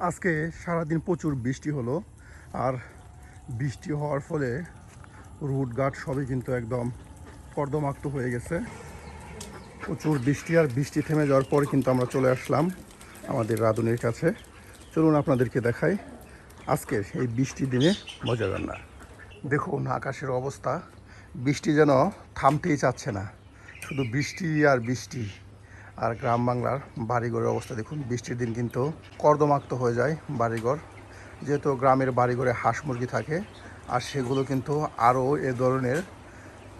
আজকে সারাদিন প্রচুর বৃষ্টি হলো। আর বৃষ্টি হওয়ার ফলে রুটঘাট সবই কিন্তু একদম কর্দমাক্ত হয়ে গেছে। প্রচুর বৃষ্টি, আর বৃষ্টি থেমে যাওয়ার পরে কিন্তু আমরা চলে আসলাম আমাদের রাঁধুনির কাছে। চলুন আপনাদেরকে দেখাই আজকের এই বৃষ্টির দিনে মজার রান্না। দেখুন আকাশের অবস্থা, বৃষ্টি যেন থামতেই চাচ্ছে না, শুধু বৃষ্টি আর বৃষ্টি। আর গ্রাম বাংলার বাড়িঘরের অবস্থা দেখুন, বৃষ্টির দিন কিন্তু কর্দমাক্ত হয়ে যায় বাড়িঘর। যেহেতু গ্রামের বাড়িঘরে হাঁস মুরগি থাকে, আর সেগুলো কিন্তু আরও এ ধরনের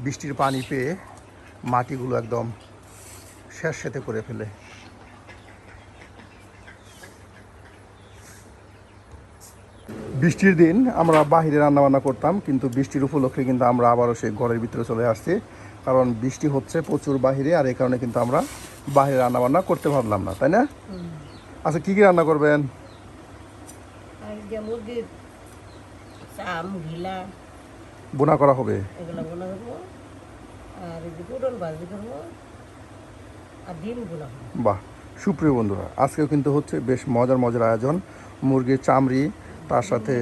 বৃষ্টির পানি পেয়ে মাটিগুলো একদম স্যাঁতসেঁতে করে ফেলে। বৃষ্টির দিন আমরা বাহিরে রান্নাবান্না করতাম, কিন্তু বৃষ্টির উপলক্ষে কিন্তু আমরা আবারও সেই ঘরের ভিতরে চলে আসছি, কারণ বৃষ্টি হচ্ছে প্রচুর বাহিরে। আর এই কারণে কিন্তু আমরা বাহিরে রান্নাবান্না করতে পারলাম না, তাই না? আচ্ছা, কী কী রান্না করবেন? বোনা করা হবে, বাহ। সুপ্রিয় বন্ধুরা, আজকেও কিন্তু হচ্ছে বেশ মজার মজার আয়োজন। মুরগির চামড়ি, তার সাথে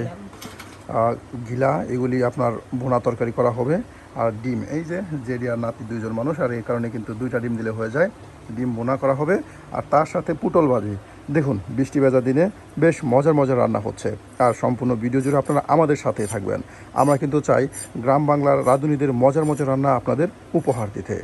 ঘিলা, এগুলি আপনার ভুনা তরকারি করা হবে। আর ডিম, এই যে জেডি আর নাতি দুইজন মানুষ, আর এই কারণে কিন্তু 2টা ডিম দিলে হয়ে যায়। ডিম ভুনা করা হবে, আর তার সাথে পুটল ভাজি। দেখুন বৃষ্টি ভেজা দিনে বেশ মজার মজার রান্না হচ্ছে। আর সম্পূর্ণ ভিডিও জুড়ে আপনারা আমাদের সাথেই থাকবেন। আমরা কিন্তু চাই গ্রাম বাংলার রাঁধুনিদের মজার মজার রান্না আপনাদের উপহার দিতে।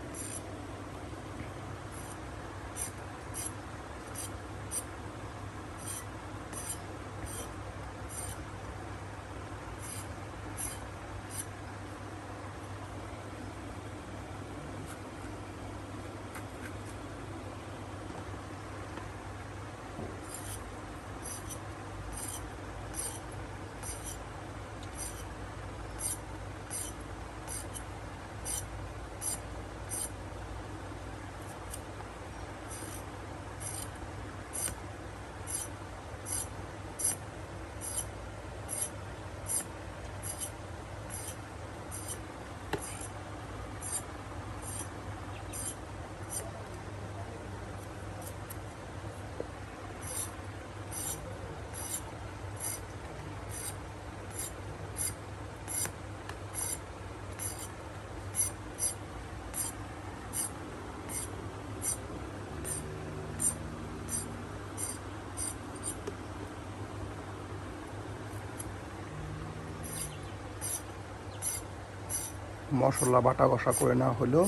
মশলা বাটা কষা করে নেওয়া হলো,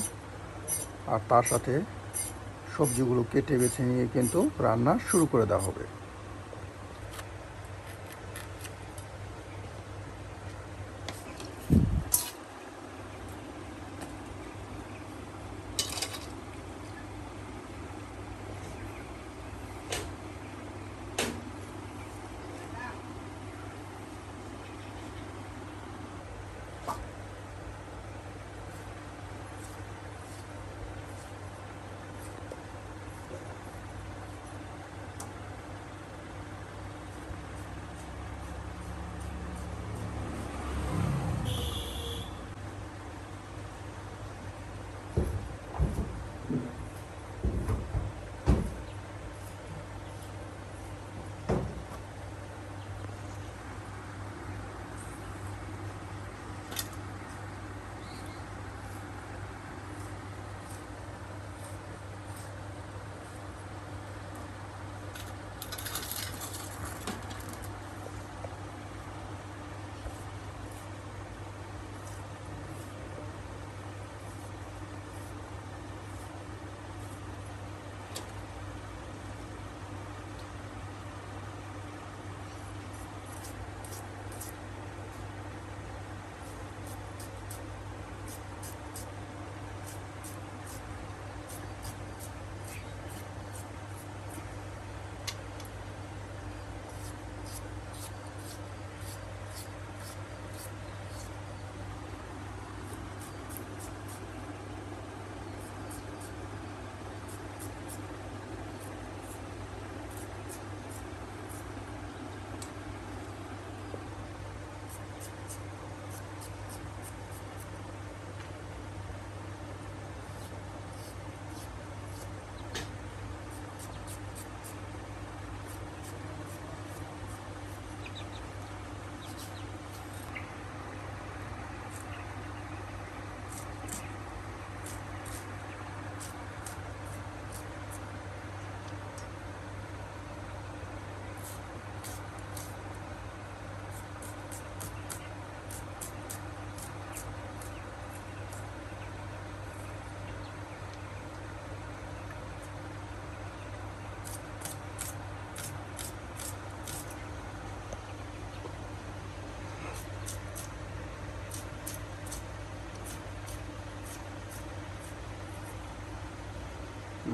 আর তার সাথে সবজিগুলো কেটে বেছে নিয়ে কিন্তু রান্না শুরু করে দেওয়া হবে।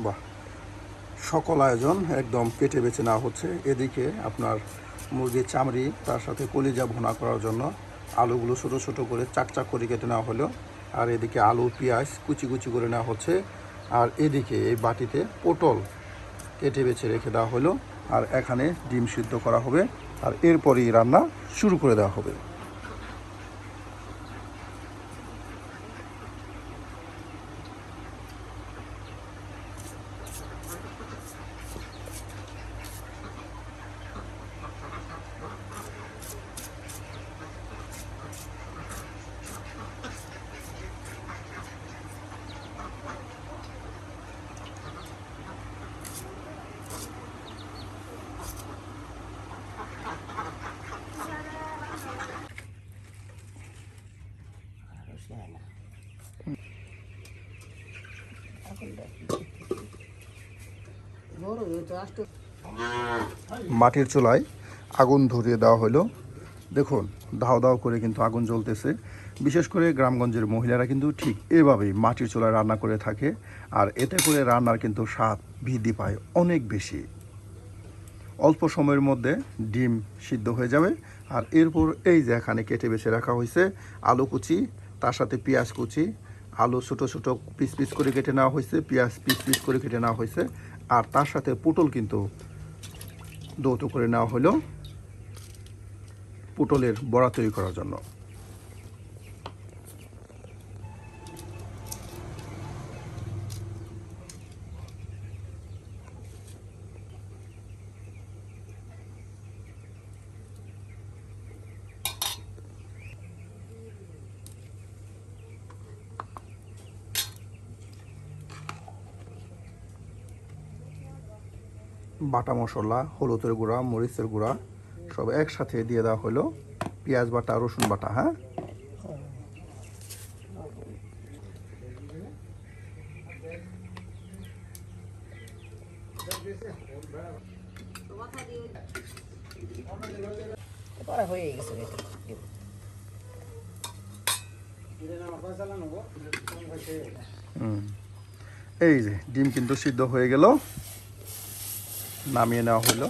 বাহ, সকল আয়োজন একদম কেটে বেছে নেওয়া হচ্ছে। এদিকে আপনার মুরগির চামড়ি, তার সাথে কলিজা ভুনা করার জন্য আলুগুলো ছোটো ছোটো করে চাক চাক করে কেটে নেওয়া হলো। আর এদিকে আলু পেঁয়াজ কুচি কুচি করে নেওয়া হচ্ছে। আর এদিকে এই বাটিতে পটল কেটে বেছে রেখে দেওয়া হলো। আর এখানে ডিম সিদ্ধ করা হবে। আর এরপরই রান্না শুরু করে দেওয়া হবে। মাটির চুলায় আগুন ধরিয়ে দেওয়া হলো। দেখুন দাও দাও করে কিন্তু আগুন জ্বলতেছে। বিশেষ করে গ্রামগঞ্জের মহিলারা কিন্তু ঠিক এভাবেই মাটির চুলায় রান্না করে থাকে। আর এতে করে রান্নার কিন্তু স্বাদ বৃদ্ধি পায় অনেক বেশি। অল্প সময়ের মধ্যে ডিম সিদ্ধ হয়ে যাবে। আর এরপর এই যে এখানে কেটে বেছে রাখা হয়েছে আলু কুচি, তার সাথে পেঁয়াজ কুচি, আলু ছোটো ছোটো পিস পিস করে কেটে নেওয়া হয়েছে, পেঁয়াজ পিস পিস করে কেটে নেওয়া হয়েছে। আর তার সাথে পটল কিন্তু দৌত করে নেওয়া হলো পটলের বড়া তৈরি করার জন্য। বাটা মশলা, হলুদের গুঁড়া, মরিচের গুঁড়া সব একসাথে দিয়ে দেওয়া হলো। পেঁয়াজ বাটা, রসুন বাটা। হ্যাঁ, এই যে ডিম কিন্তু সিদ্ধ হয়ে গেল, নামিয়ে নেওয়া হলো।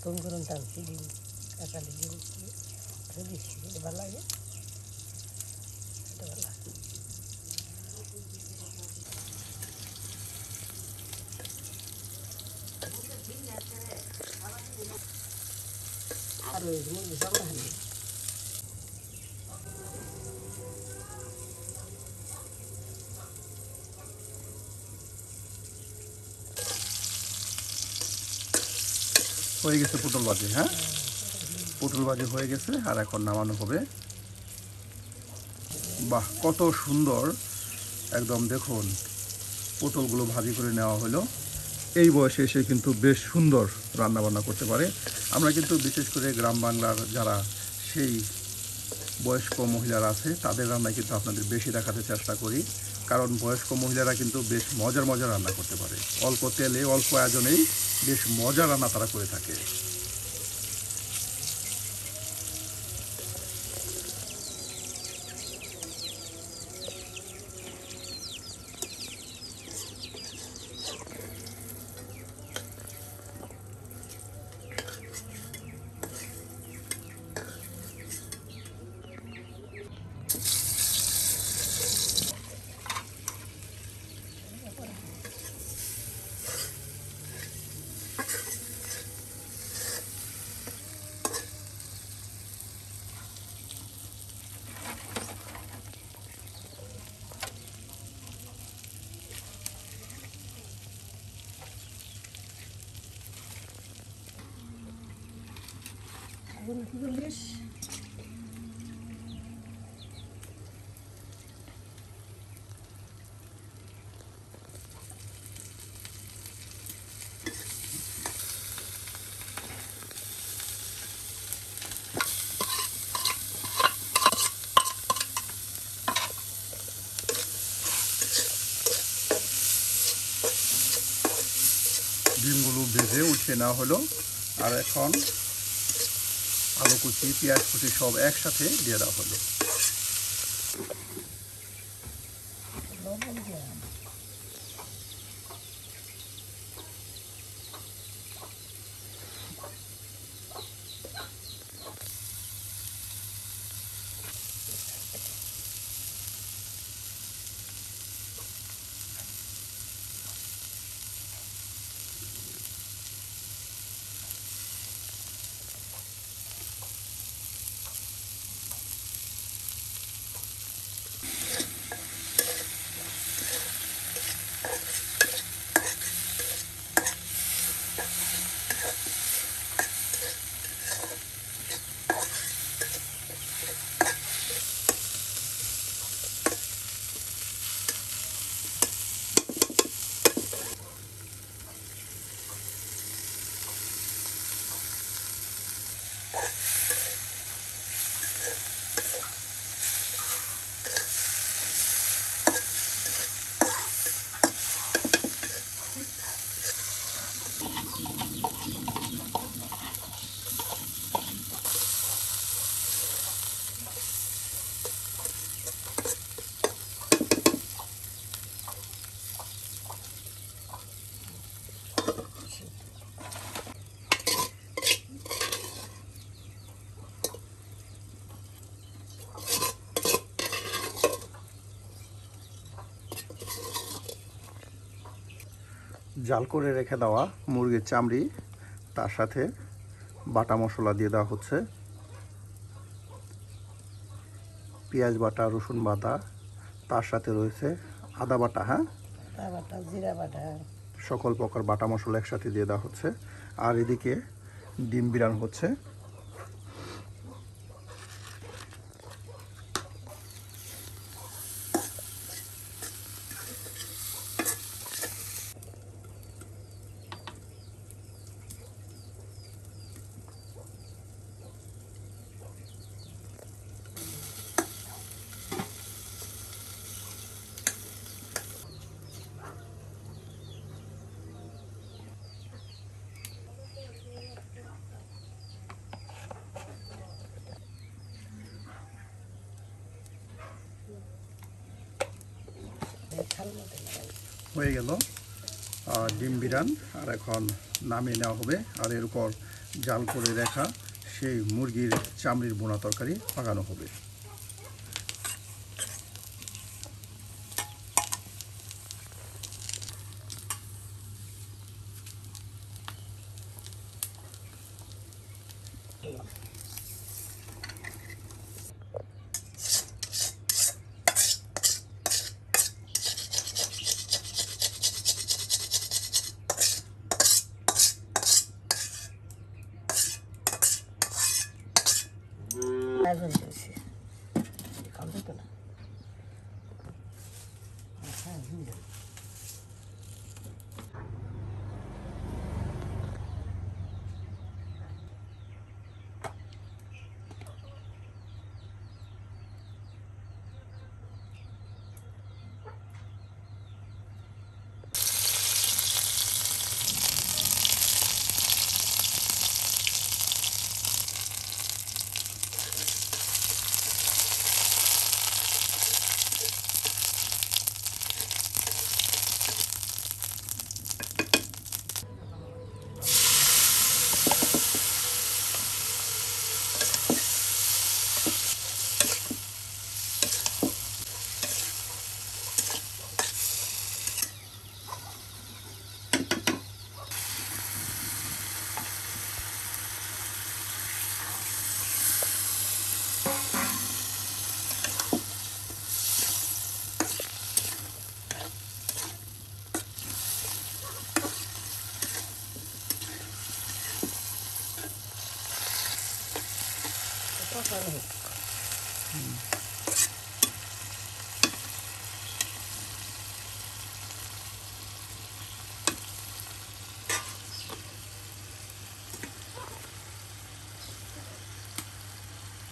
Tunggu tansi di kasar di di sini di bawah ya. Ada bawah. Aduh, ini bisa lah. হয়ে গেছে পটল ভাজি। হ্যাঁ, পটল ভাজি হয়ে গেছে, আর এখন নামানো হবে। বাহ, কত সুন্দর একদম দেখুন, পটলগুলো ভাজি করে নেওয়া হলো। এই বয়সে এসে কিন্তু বেশ সুন্দর রান্নাবান্না করতে পারে। আমরা কিন্তু বিশেষ করে গ্রাম বাংলার যারা সেই বয়স্ক মহিলারা আছে তাদের রান্নায় কিন্তু আপনাদের বেশি দেখাতে চেষ্টা করি, কারণ বয়স্ক মহিলারা কিন্তু বেশ মজার মজার রান্না করতে পারে। অল্প তেলে অল্প আয়োজনেই বেশ মজার রান্না তারা করে থাকে। ডিমগুলো ভেজে উঠিয়ে নেওয়া হলো, আর এখন আলু কুচি পেঁয়াজ কুচি সব একসাথে দিয়ে দেওয়া হলো। জাল করে রেখে দেওয়া মুরগির চামড়ি, তার সাথে বাটা মশলা দিয়ে দেওয়া হচ্ছে, পেঁয়াজ বাটা, রসুন বাটা, তার সাথে রয়েছে আদা বাটা। হ্যাঁ, আদা বাটা, জিরা বাটা, সকল প্রকার বাটা মশলা একসাথে দিয়ে দেওয়া হচ্ছে। আর এদিকে ডিম বিরান হচ্ছে। হয়ে গেল ডিম বিরান, আর এখন নামিয়ে নেওয়া হবে। আর এর উপর জাল করে রাখা সেই মুরগির চামড়ির বোনা তরকারি পাকানো হবে। হয়েছে খাওয়া যেত না হ্যাঁ বুঝলাম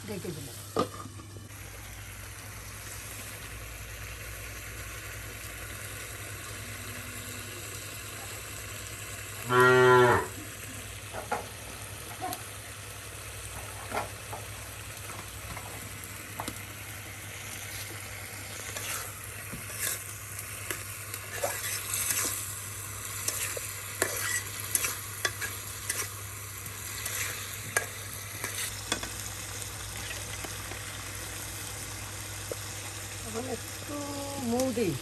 দেখে দিলাম এখন একটু মৌ দিই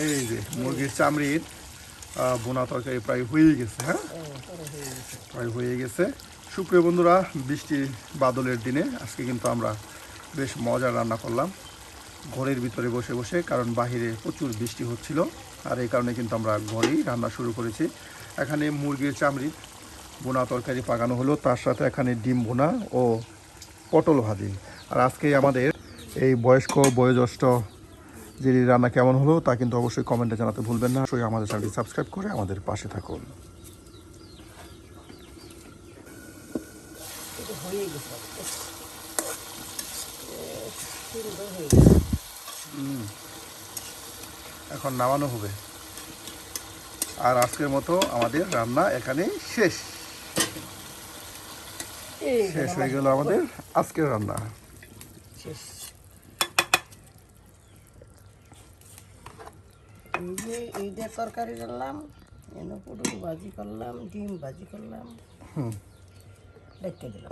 এই যে মুরগির চামড়ির বোনা তরকারি প্রায় হয়ে গেছে। হ্যাঁ, প্রায় হয়ে গেছে। সুপ্রিয় বন্ধুরা, বৃষ্টি বাদলের দিনে আজকে কিন্তু আমরা বেশ মজার রান্না করলাম ঘরের ভিতরে বসে বসে, কারণ বাহিরে প্রচুর বৃষ্টি হচ্ছিল। আর এই কারণে কিন্তু আমরা ঘরেই রান্না শুরু করেছি। এখানে মুরগির চামড়ির বোনা তরকারি পাকানো হলো, তার সাথে এখানে ডিম ভুনা ও পটল ভাজি। আর আজকে আমাদের এই বয়স্ক বয়োজ্যেষ্ঠ যে রান্না কেমন হলো তা কিন্তু অবশ্যই কমেন্টে জানাতে ভুলবেন না। অবশ্যই আমাদের চ্যানেলটি সাবস্ক্রাইব করে আমাদের পাশে থাকুন। এখন নামানো হবে। আর আজকের মতো আমাদের রান্না এখানেই শেষ হয়ে গেল আমাদের আজকের রান্না। এইটা তরকারি করলাম, পটল ভাজি করলাম, ডিম ভাজি করলাম, দেখতে দিলাম।